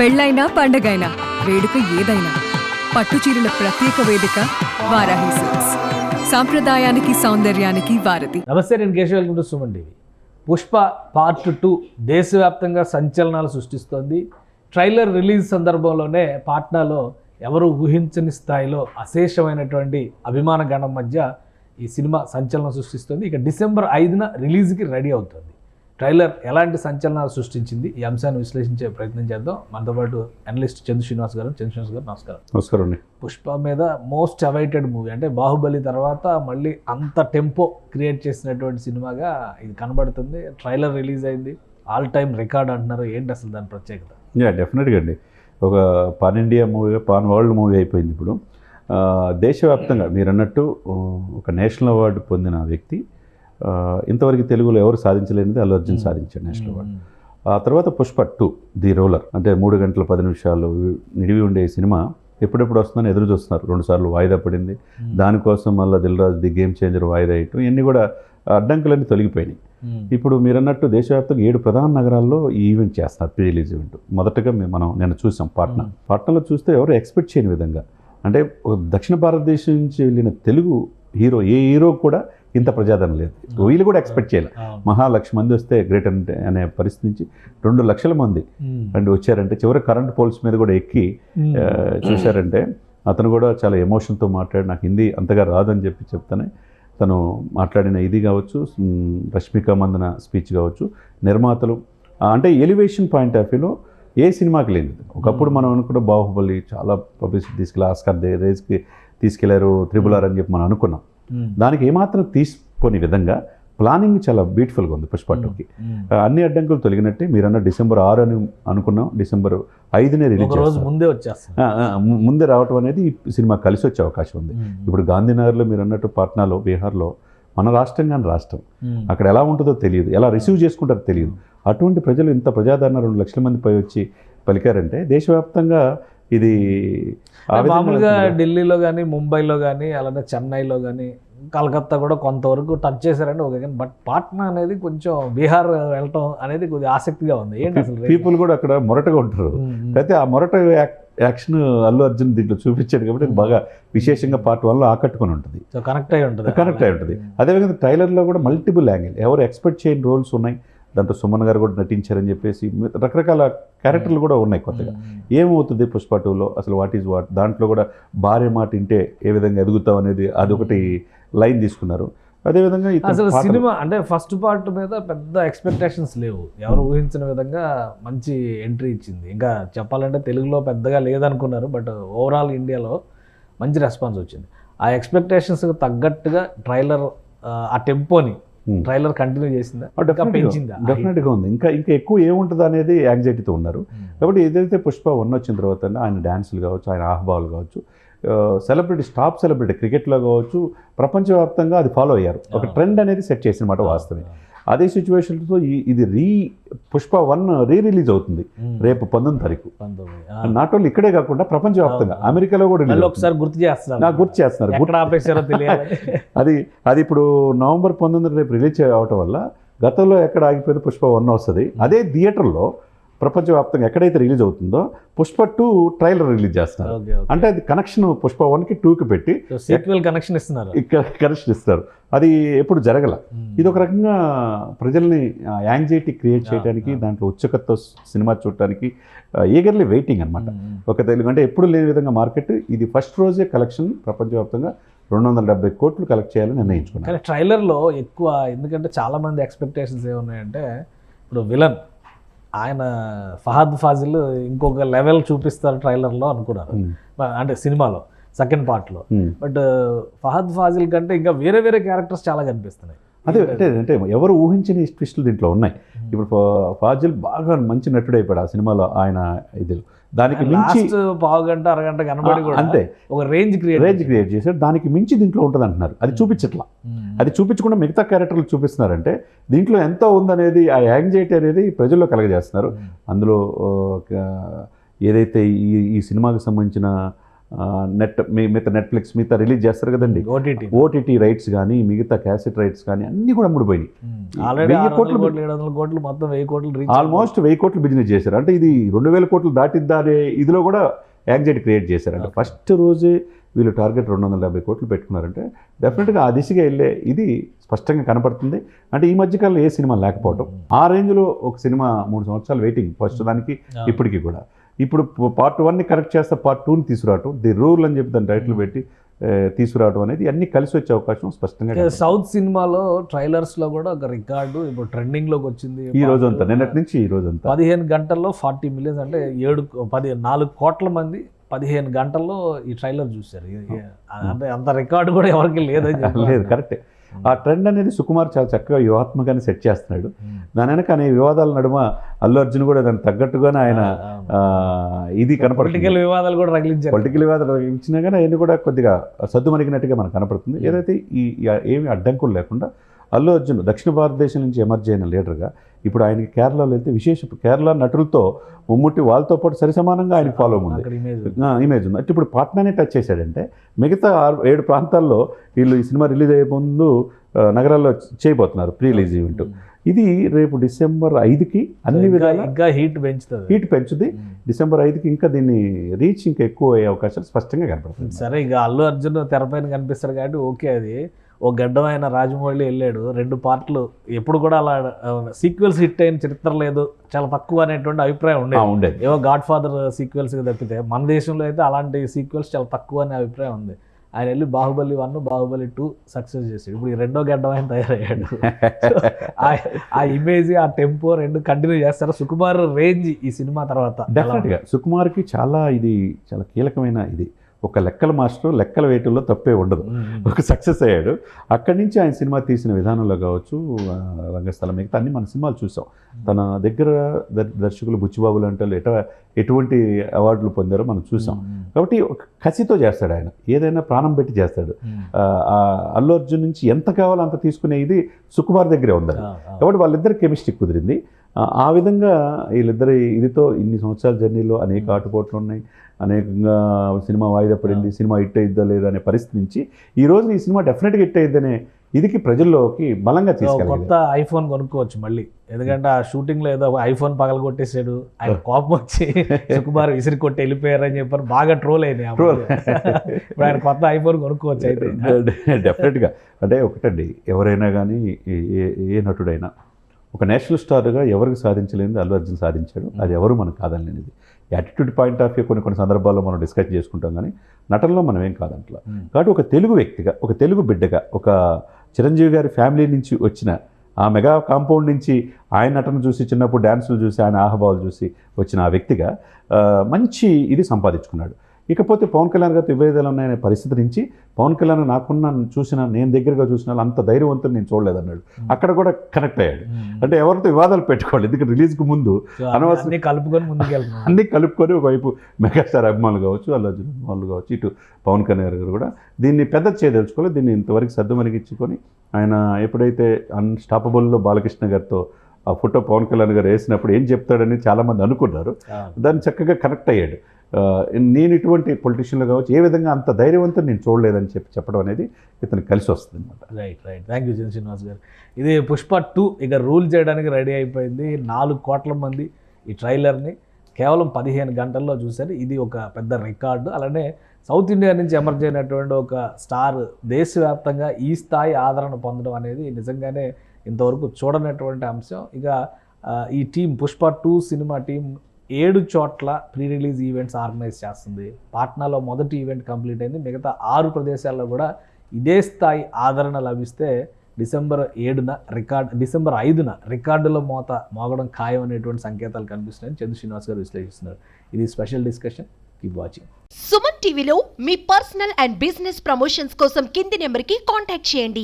పెళ్ళైనా పండగైనా వేడుక ఏదైనా పట్టుచీరల ప్రత్యేక వేదిక వారాహి సిల్క్స్. సాంప్రదాయానికి సౌందర్యానికి వారధి. నమస్తే, నేను Keshav. Welcome to Suman TV. Pushpa part 2 దేశవ్యాప్తంగా సంచలనాలు సృష్టిస్తోంది. ట్రైలర్ రిలీజ్ సందర్భంలోనే పాట్నాలో ఎవరు ఊహించని స్థాయిలో అశేషమైనటువంటి అభిమాన గణం మధ్య ఈ సినిమా సంచలనం సృష్టిస్తుంది. ఇక డిసెంబర్ 5న రిలీజ్కి రెడీ అవుతుంది. ట్రైలర్ ఎలాంటి సంచలనాలు సృష్టించింది, ఈ అంశాన్ని విశ్లేషించే ప్రయత్నం చేద్దాం. మనతో పాటు అనలిస్ట్ చంద్ర శ్రీనివాస్ గారు. నమస్కారం. నమస్కారం అండి. పుష్ప మీద మోస్ట్ అవైటెడ్ మూవీ, అంటే బాహుబలి తర్వాత మళ్ళీ అంత టెంపో క్రియేట్ చేసినటువంటి సినిమాగా ఇది కనబడుతుంది. ట్రైలర్ రిలీజ్ అయింది, ఆల్ టైమ్ రికార్డ్ అంటున్నారు. ఏంటి అసలు దాని ప్రత్యేకత? డెఫినెట్గా అండి. ఒక pan India movie, pan world movie అయిపోయింది ఇప్పుడు. దేశవ్యాప్తంగా మీరు అన్నట్టు ఒక నేషనల్ అవార్డు పొందిన వ్యక్తి. ఇంతవరకు తెలుగులో ఎవరు సాధించలేనిది అల్లు అర్జున్ సాధించాడు నేషనల్ అవార్డు. ఆ తర్వాత పుష్ప 2 ది రోలర్, అంటే 3 గంటల 10 నిమిషాలు నిడివి ఉండే సినిమా ఎప్పుడెప్పుడు వస్తుందని ఎదురు చూస్తున్నారు. 2 సార్లు వాయిదా పడింది. దానికోసం మళ్ళీ Dil Raju the game changer వాయిదా వేయటం, ఇవన్నీ కూడా అడ్డంకులన్నీ తొలగిపోయినాయి. ఇప్పుడు మీరు అన్నట్టు దేశవ్యాప్తంగా 7 ప్రధాన నగరాల్లో ఈ ఈవెంట్ చేస్తున్నారు, ప్రీ రిలీజ్ ఈవెంట్. మొదటగా నేను చూసాం పాట్నాలో చూస్తే ఎవరు ఎక్స్పెక్ట్ చేయని విధంగా, అంటే దక్షిణ భారతదేశం నుంచి వెళ్ళిన తెలుగు హీరో ఏ హీరో కూడా ఇంత ప్రజాదరణ లేదు. వీళ్ళు కూడా ఎక్స్పెక్ట్ చేయాలి. 1,00,000 మంది వస్తే గ్రేట్ అనే పరిస్థితి నుంచి 2,00,000 మంది అండ్ వచ్చారంటే, చివరి కరెంట్ పోల్స్ మీద కూడా ఎక్కి చూశారంటే, అతను కూడా చాలా ఎమోషన్తో మాట్లాడి, నాకు హిందీ అంతగా రాదని చెప్తానే తను మాట్లాడిన ఇది కావచ్చు, రష్మిక మందన స్పీచ్ కావచ్చు, నిర్మాతలు అంటే ఎలివేషన్ పాయింట్ ఆఫ్ వ్యూలో ఏ సినిమాకి లేదు. ఒకప్పుడు మనం అనుకున్న బాహుబలి చాలా పబ్లిసిటీ తీసుకెళ్ళి ఆస్కార్ రేజ్కి తీసుకెళ్లారు, RRR అని చెప్పి మనం అనుకున్నాం. దానికి ఏమాత్రం తీసుకొని విధంగా ప్లానింగ్ చాలా బ్యూటిఫుల్గా ఉంది పుష్ప 2కి. అన్ని అడ్డంకులు తొలగినట్టే. మీరన్న డిసెంబర్ 6 అని అనుకున్నాం, డిసెంబర్ 5నే రిలీజ్ ముందే రావటం అనేది ఈ సినిమా కలిసి వచ్చే అవకాశం ఉంది. ఇప్పుడు గాంధీనగర్లో మీరు అన్నట్టు పాట్నాలో, బీహార్లో మన రాష్ట్రం కానీ రాష్ట్రం, అక్కడ ఎలా ఉంటుందో తెలియదు, ఎలా రిసీవ్ చేసుకుంటారో తెలియదు. అటువంటి ప్రజలు ఇంత ప్రజాదరణ 2,00,000 మంది పై వచ్చి పలికారంటే దేశవ్యాప్తంగా ఇది మామూలుగా ఢిల్లీలో కానీ, ముంబైలో కానీ, అలానే చెన్నైలో కానీ, కలకత్తా కూడా కొంతవరకు టచ్ చేశారంటే ఓకే. కానీ బట్ పాట్నా అనేది కొంచెం బీహార్ వెళ్ళటం అనేది కొద్దిగా ఆసక్తిగా ఉంది. ఏంటి అసలు పీపుల్ కూడా అక్కడ మొరటగా ఉంటారు. అయితే ఆ మొరట యాక్షన్ అల్లు అర్జున్ దీంట్లో చూపించాడు కాబట్టి బాగా విశేషంగా పార్ట్ 1లో ఆకట్టుకొని ఉంటుంది, కనెక్ట్ అయి ఉంటుంది. అదేవిధంగా ట్రైలర్లో కూడా మల్టిపుల్ యాంగిల్, ఎవరు ఎక్స్పెక్ట్ చేయని రోల్స్ ఉన్నాయి. దాంట్లో సుమన్ గారు కూడా నటించారని చెప్పేసి రకరకాల క్యారెక్టర్లు కూడా ఉన్నాయి కొత్తగా. ఏమవుతుంది పుష్ప 2లో అసలు, వాట్ దాంట్లో కూడా భార్య మాట వింటే ఏ విధంగా ఎదుగుతాం అనేది అదొకటి లైన్ తీసుకున్నారు. అదేవిధంగా అసలు సినిమా అంటే ఫస్ట్ పార్ట్ మీద పెద్ద ఎక్స్పెక్టేషన్స్ లేవు, ఎవరు ఊహించిన విధంగా మంచి ఎంట్రీ ఇచ్చింది. ఇంకా చెప్పాలంటే తెలుగులో పెద్దగా లేదనుకున్నారు, బట్ ఓవరాల్ ఇండియాలో మంచి రెస్పాన్స్ వచ్చింది. ఆ ఎక్స్పెక్టేషన్స్కి తగ్గట్టుగా ట్రైలర్ ఆ టెంపోని ట్రైలర్ కంటిన్యూ చేసిందా, పెంచిందా? డెఫినెట్గా ఉంది. ఇంకా ఎక్కువ ఏముంటుంది అనేది యాంగ్జైటీతో ఉన్నారు. కాబట్టి ఏదైతే పుష్ప 1 వచ్చిన తర్వాత ఆయన డ్యాన్సులు కావచ్చు, ఆయన ఆహ్వాలు కావచ్చు, టాప్ సెలబ్రిటీ క్రికెట్లో కావచ్చు, ప్రపంచవ్యాప్తంగా అది ఫాలో అయ్యారు. ఒక ట్రెండ్ అనేది సెట్ చేసినమాట వాస్తవమే. అదే సిచ్యువేషన్తో ఇది పుష్ప 1 రిలీజ్ అవుతుంది రేపు 19 తారీఖు. నాట్ ఓన్లీ ఇక్కడే కాకుండా ప్రపంచవ్యాప్తంగా అమెరికాలో కూడా ఒకసారి గుర్తు చేస్తున్నారు. అది ఇప్పుడు నవంబర్ 19 రేపు రిలీజ్ అవటం వల్ల గతంలో ఎక్కడ ఆగిపోయింది పుష్ప 1 వస్తుంది. అదే థియేటర్లో ప్రపంచవ్యాప్తంగా ఎక్కడైతే రిలీజ్ అవుతుందో పుష్ప 2 ట్రైలర్ రిలీజ్ చేస్తున్నారు. అంటే అది కనెక్షన్ పుష్ప 1కి 2కి పెట్టి కనెక్షన్ ఇస్తారు. అది ఎప్పుడు జరగల. ఇది ఒక రకంగా ప్రజల్ని యాంగ్జైటీ క్రియేట్ చేయడానికి, దాంట్లో ఉత్సుకత సినిమా చూడటానికి ఈగర్లీ వెయిటింగ్ అనమాట. ఒక తెలుగు అంటే ఎప్పుడు లేని విధంగా మార్కెట్ ఇది ఫస్ట్ రోజే కలెక్షన్ ప్రపంచవ్యాప్తంగా 270 కోట్లు కలెక్ట్ చేయాలని నిర్ణయించుకున్నారు. కానీ ట్రైలర్లో ఎక్కువ, ఎందుకంటే చాలామంది ఎక్స్పెక్టేషన్స్ ఏమున్నాయంటే, ఇప్పుడు విలన్ ఆయన ఫహద్ ఫాజిల్ ఇంకొక లెవెల్ చూపిస్తారు ట్రైలర్లో అనుకున్నారు, అంటే సినిమాలో సెకండ్ పార్ట్లో. బట్ ఫహద్ ఫాజిల్ కంటే ఇంకా వేరే క్యారెక్టర్స్ చాలా కనిపిస్తున్నాయి. అదే అంటే ఎవరు ఊహించని ట్విస్టులు దీంట్లో ఉన్నాయి. ఇప్పుడు ఫాజిల్ బాగా మంచి నటుడు అయిపోయాడు ఆ సినిమాలో. ఆయన ఇది దానికి మించి పావుగంట అరగంట కనబడి కూడా అంతే ఒక రేంజ్ క్రియేట్ చేశారు. దానికి మించి దీంట్లో ఉంటుంది అంటున్నారు. అది చూపించట్లా, అది చూపించకుండా మిగతా క్యారెక్టర్లు చూపిస్తున్నారంటే దీంట్లో ఎంత ఉందనేది, ఆ యాంగ్జైటీ అనేది ప్రజల్లో కలగజేస్తున్నారు. అందులో ఏదైతే ఈ సినిమాకి సంబంధించిన మిగతా నెట్ఫ్లిక్స్ మిగతా రిలీజ్ చేస్తారు కదండి, ఓటీటీ రైట్స్ కానీ మిగతా క్యాసెట్ రైట్స్ కానీ అన్నీ కూడా అమ్ముడుపోయినాయి. ఆల్రెడీ 1000 కోట్లు 700 కోట్లు మొత్తం 1000 కోట్లు రీచ్. ఆల్మోస్ట్ 1000 కోట్లు బిజినెస్ చేశారు. అంటే ఇది 2000 కోట్లు దాటిద్దా అనే ఇదిలో కూడా యాంగ్జైటీ క్రియేట్ చేశారంటే ఫస్ట్ రోజే వీళ్ళు టార్గెట్ 270 కోట్లు పెట్టుకున్నారంటే డెఫినెట్గా ఆ దిశగా వెళ్ళే ఇది స్పష్టంగా కనపడుతుంది. అంటే ఈ మధ్యకాలంలో ఏ సినిమా లేకపోవడం, ఆ రేంజ్లో ఒక సినిమా 3 సంవత్సరాలు వెయిటింగ్ ఫస్ట్ దానికి ఇప్పటికీ కూడా. ఇప్పుడు పార్ట్ 1ని కరెక్ట్ చేస్తే పార్ట్ 2ని తీసుకురావటం, ది రూల్ అని చెప్పి దాని టైటిల్ పెట్టి తీసుకురావడం అనేది అన్ని కలిసి వచ్చే అవకాశం స్పష్టంగా. సౌత్ సినిమాలో ట్రైలర్స్లో కూడా ఒక రికార్డు ఇప్పుడు ట్రెండింగ్లోకి వచ్చింది. ఈ రోజంతా నిన్నటి నుంచి ఈ రోజంతా 15 గంటల్లో 40 మిలియన్స్, అంటే 4 కోట్ల మంది 15 గంటల్లో ఈ ట్రైలర్ చూశారు. అంటే అంత రికార్డు కూడా ఎవరికి లేదని లేదు. కరెక్టే. ఆ ట్రెండ్ అనేది సుకుమార్ చాలా చక్కగా వ్యూహాత్మకంగా సెట్ చేస్తున్నాడు. దాని వెనక అనే వివాదాల నడుమ అల్లు అర్జున్ కూడా దానికి తగ్గట్టుగానే ఆయన ఇది కనపడుతుంది. పొలిటికల్ వివాదాలు కూడా రగిలించారు. పొలిటికల్ వివాదాలు రగిలించినా కానీ అవన్నీ కూడా కొద్దిగా సద్దుమణిగినట్టుగా మనకు కనపడుతుంది. ఏదైతే ఈ ఏమి అడ్డంకులు లేకుండా అల్లు అర్జున్ దక్షిణ భారతదేశం నుంచి ఎమర్జ్ అయిన లీడర్గా ఇప్పుడు ఆయనకి కేరళలో వెళ్తే కేరళ నటులతో ముమ్ముట్టి వాళ్ళతో పాటు సరిసమానంగా ఆయనకి ఫాలో ఉంది, ఇమేజ్ ఉంది. అంటే ఇప్పుడు పాట్నానే టచ్ చేశాడంటే మిగతా 7 ప్రాంతాల్లో వీళ్ళు ఈ సినిమా రిలీజ్ అయ్యే ముందు నగరాల్లో చేయబోతున్నారు ప్రీ రిలీజ్ ఈవెంట్. ఇది రేపు December 5కి అన్ని విధాలుగా ఇంకా హీట్ పెంచుతుంది. December 5కి ఇంకా దీన్ని రీచ్ ఇంకా ఎక్కువ అయ్యే అవకాశాలు స్పష్టంగా కనపడుతుంది. సరే, ఇక అల్లు అర్జున్ తెరపైన కనిపిస్తాడు కాబట్టి ఓకే. అది ఓ గడ్డమైన రాజమౌళి వెళ్ళాడు, 2 పార్ట్లు, ఎప్పుడు కూడా అలా సీక్వెల్స్ హిట్ అయిన చరిత్ర లేదు, చాలా తక్కువ అనేటువంటి అభిప్రాయం ఉండేది. ఏవో గాడ్ ఫాదర్ సీక్వెల్స్ తప్పితే మన దేశంలో అయితే అలాంటి సీక్వెల్స్ చాలా తక్కువ అనే అభిప్రాయం ఉంది. ఆయన వెళ్ళి బాహుబలి 1, బాహుబలి 2 సక్సెస్ చేసాడు. ఇప్పుడు ఈ 2వ గడ్డమైన తయారయ్యాడు. ఆ ఇమేజ్, ఆ టెంపో 2 కంటిన్యూ చేస్తారు. సుకుమార్ రేంజ్ ఈ సినిమా తర్వాత డెఫినెట్గా సుకుమార్కి చాలా కీలకమైన ఇది. ఒక లెక్కల మాస్టర్, లెక్కల వేయటంలో తప్పే ఉండదు. ఒక సక్సెస్ అయ్యాడు. అక్కడి నుంచి ఆయన సినిమా తీసిన విధానంలో కావచ్చు, రంగస్థలం మిగతా అన్ని మన సినిమాలు చూసాం. తన దగ్గర దర్శకులు బుచ్చిబాబు లాంటి ఎటువంటి అవార్డులు పొందారో మనం చూసాం. కాబట్టి ఒక కసితో చేస్తాడు ఆయన, ఏదైనా ప్రాణం పెట్టి చేస్తాడు. అల్లు అర్జున్ నుంచి ఎంత కావాలో అంత తీసుకునే ఇది సుకుమార్ దగ్గరే ఉంది. కాబట్టి వాళ్ళిద్దరు కెమిస్ట్రీ కుదిరింది. ఆ విధంగా వీళ్ళిద్దరి ఇదితో ఇన్ని సంవత్సరాల జర్నీలో అనేక ఆటుపోట్లు ఉన్నాయి, అనేకంగా సినిమా వాయిదా పడింది, సినిమా హిట్ అయిద్దా లేదా అనే పరిస్థితి నుంచి ఈ రోజు ఈ సినిమా డెఫినెట్గా హిట్ అయిద్దనే ఇదికి ప్రజల్లోకి బలంగా తీసుకెళ్ళాలి. కొత్త ఐఫోన్ కొనుక్కోవచ్చు మళ్ళీ, ఎందుకంటే ఆ షూటింగ్లో ఏదో ఐఫోన్ పగల కొట్టేసాడు, ఆయన కోపం వచ్చి సుకుమార్ విసిరి కొట్టి వెళ్ళిపోయారని చెప్పారు, బాగా ట్రోల్ అయినాయి. ఇప్పుడు ఆయన కొత్త ఐఫోన్ కొనుక్కోవచ్చు అయితే. డెఫినెట్గా. అంటే ఒకటండి, ఎవరైనా కానీ ఏ నటుడైనా ఒక నేషనల్ స్టార్గా ఎవరికి సాధించలేనిది అల్లు అర్జున్ సాధించాడు. అది ఎవరు మనకు కాదనలేనిది. యాటిట్యూడ్ పాయింట్ ఆఫ్ వ్యూ కొన్ని సందర్భాల్లో మనం డిస్కస్ చేసుకుంటాం, కానీ నటనలో మనం ఏం కాదంట్లా. కాబట్టి ఒక తెలుగు వ్యక్తిగా, ఒక తెలుగు బిడ్డగా, ఒక చిరంజీవి గారి ఫ్యామిలీ నుంచి వచ్చిన ఆ మెగా కాంపౌండ్ నుంచి ఆయన నటన చూసి, చిన్నప్పుడు డ్యాన్సులు చూసి, ఆయన ఆహభావాలు చూసి వచ్చిన ఆ వ్యక్తిగా మంచి ఇది సంపాదించుకున్నాడు. ఇకపోతే పవన్ కళ్యాణ్ గారితో విభేదాలు ఉన్నాయనే పరిస్థితి నుంచి పవన్ కళ్యాణ్ నేను దగ్గరగా చూసిన అంత ధైర్యవంతులు నేను చూడలేదన్నాడు. అక్కడ కూడా కనెక్ట్ అయ్యాడు. అంటే ఎవరితో వివాదాలు పెట్టుకోవాలి, ఎందుకంటే రిలీజ్కి ముందు అన్ని కలుపుకొని ఒకవైపు మెగాస్టార్ అభిమానులు కావచ్చు, అల్లు అర్జున్ అభిమానులు కావచ్చు, ఇటు పవన్ కళ్యాణ్ గారు కూడా దీన్ని పెద్ద చేయదలుచుకోవాలి. దీన్ని ఇంతవరకు సర్దుమణిగించుకొని ఆయన ఎప్పుడైతే అన్స్టాపబుల్లో బాలకృష్ణ గారితో ఆ ఫోటో పవన్ కళ్యాణ్ గారు వేసినప్పుడు ఏం చెప్తాడని చాలామంది అనుకున్నారు. దాన్ని చక్కగా కనెక్ట్ అయ్యాడు. నేను ఇటువంటి పొలిటీషియన్లు కావచ్చు ఏ విధంగా అంత ధైర్యవంతం నేను చూడలేదని చెప్పడం అనేది ఇతనికి కలిసి వస్తుంది అనమాట. Right. Thank you Jan Srinivas గారు. ఇది పుష్ప 2 ఇక రూల్ చేయడానికి రెడీ అయిపోయింది. 4 కోట్ల మంది ఈ ట్రైలర్ని కేవలం 15 గంటల్లో చూశారు. ఇది ఒక పెద్ద రికార్డు. అలానే సౌత్ ఇండియా నుంచి ఎమర్జ్ అయినటువంటి ఒక స్టార్ దేశవ్యాప్తంగా ఈ స్థాయి ఆదరణ పొందడం అనేది నిజంగానే ఇంతవరకు చూడనటువంటి అంశం. ఇక ఈ టీం పుష్ప 2 సినిమా టీం 7 చోట్ల ప్రీ రిలీజ్ ఈవెంట్స్ ఆర్గనైజ్ చేస్తుంది. పాట్నాలో మొదటి ఈవెంట్ కంప్లీట్ అయింది. మిగతా 6 ప్రదేశాల్లో కూడా ఇదే స్థాయి ఆదరణ లభిస్తే December 5న రికార్డుల మోగడం ఖాయం అనేటువంటి సంకేతాలు కనిపిస్తున్నాయని చంద్ర శ్రీనివాస్ గారు విశ్లేషిస్తున్నారు. ఇది special discussion. Keep watching. Suman టీవీలో మీ పర్సనల్ అండ్ బిజినెస్ ప్రమోషన్స్ కోసం కింది నెంబర్కి కాంటాక్ట్ చేయండి.